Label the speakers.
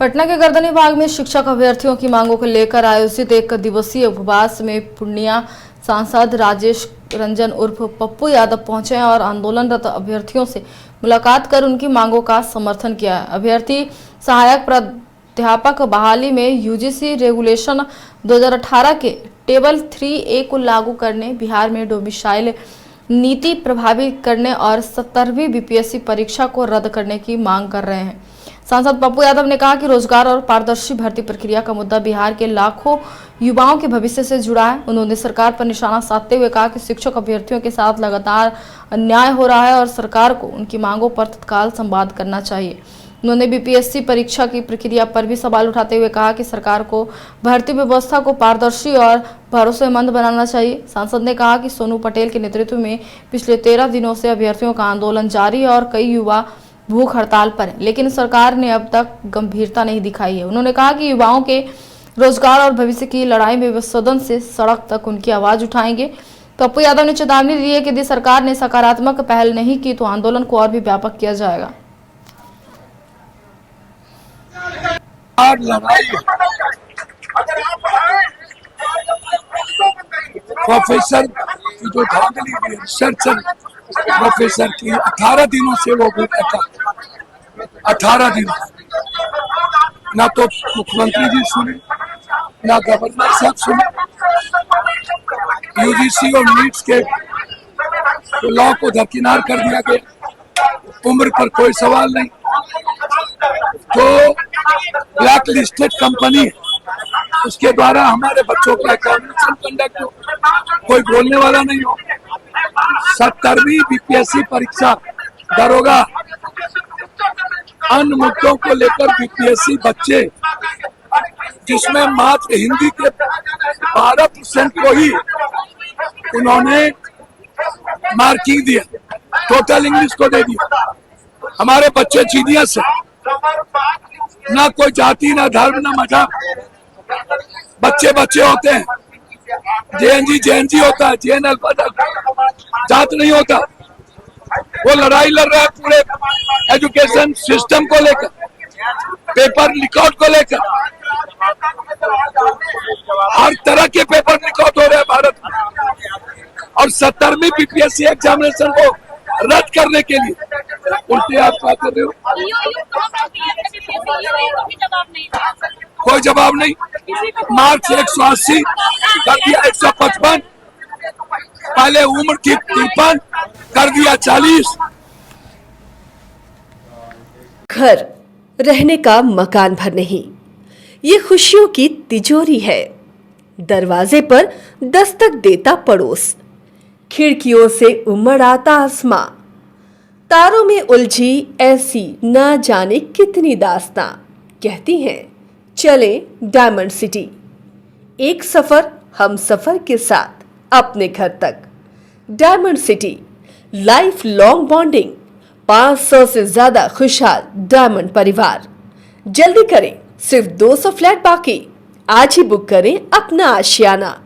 Speaker 1: पटना के गर्दनी बाग में शिक्षक अभ्यर्थियों की मांगों को लेकर आयोजित एक दिवसीय उपवास में पूर्णिया सांसद राजेश रंजन उर्फ पप्पू यादव पहुंचे और आंदोलनरत अभ्यर्थियों से मुलाकात कर उनकी मांगों का समर्थन किया। अभ्यर्थी सहायक प्राध्यापक बहाली में यूजीसी रेगुलेशन 2018 के टेबल 3A को लागू करने, बिहार में डोमिसाइल नीति प्रभावी करने और 17वीं बीपीएससी परीक्षा को रद्द करने की मांग कर रहे हैं। सांसद पप्पू यादव ने कहा कि रोजगार और पारदर्शी भर्ती प्रक्रिया का मुद्दा बिहार के लाखों युवाओं के भविष्य से जुड़ा है। उन्होंने सरकार पर निशाना साधते हुए कहा कि शिक्षक अभ्यर्थियों के साथ लगातार अन्याय हो रहा है और सरकार को उनकी मांगों पर तत्काल संवाद करना चाहिए। उन्होंने बीपीएससी परीक्षा की प्रक्रिया पर भी सवाल उठाते हुए कहा कि सरकार को भर्ती व्यवस्था को पारदर्शी और भरोसेमंद बनाना चाहिए। सांसद ने कहा कि सोनू पटेल के नेतृत्व में पिछले 13 दिनों से अभ्यर्थियों का आंदोलन जारी है और कई युवा भूख हड़ताल पर है, लेकिन सरकार ने अब तक गंभीरता नहीं दिखाई है। उन्होंने कहा कि युवाओं के रोजगार और भविष्य की लड़ाई में वे सदन से सड़क तक उनकी आवाज उठाएंगे। पप्पू यादव ने चेतावनी दी है कि यदि सरकार ने सकारात्मक पहल नहीं की तो आंदोलन को और भी व्यापक किया जाएगा।
Speaker 2: प्रोफेसर की जो धांधली हुई रिसर्चर प्रोफेसर की 18 दिनों से वो भूखा था। 18 दिन ना तो मुख्यमंत्री जी सुने, ना गवर्नर साहब सुने। यूजीसी और नीट्स के लॉ को दरकिनार कर दिया गया। उम्र पर कोई सवाल नहीं। तो ब्लैक लिस्टेड कंपनी है, उसके द्वारा हमारे बच्चों का एग्जामिनेशन कंडक्ट हो, कोई बोलने वाला नहीं हो। 17वीं बीपीएससी परीक्षा दरोगा अन्य मुद्दों को लेकर बीपीएससी बच्चे, जिसमें मात्र हिंदी के 12% को ही उन्होंने मार्किंग दिया, टोटल इंग्लिश को दे दिया। हमारे बच्चे जीनियस है, ना कोई जाति, ना धर्म, ना मजहब। बच्चे बच्चे होते हैं। जेएनजी होता है, जेएनएल जात नहीं होता। वो लड़ाई लड़ रहा है पूरे एजुकेशन सिस्टम को लेकर, पेपर लीकआउट को लेकर। हर तरह के पेपर लीकआउट हो रहे हैं भारत में, और 17वीं बीपीएससी एग्जामिनेशन को रद्द करने के लिए उल्टे आप क्या कर रहे हो? कोई जवाब नहीं। मार्च 180 कर दिया 155, पहले उम्र थी 53 कर दिया 40।
Speaker 3: घर रहने का मकान भर नहीं, ये खुशियों की तिजोरी है। दरवाजे पर दस्तक देता पड़ोस, खिड़कियों से उमड़ आता आसमां, तारों में उलझी ऐसी ना जाने कितनी दास्तां। कहती हैं चले डायमंड सिटी, एक सफर हम सफर के साथ अपने घर तक। Diamond city, life long bonding, 500 से ज्यादा खुशहाल डायमंड परिवार। जल्दी करें, सिर्फ 200 फ्लैट बाकी। आज ही बुक करें अपना आशियाना।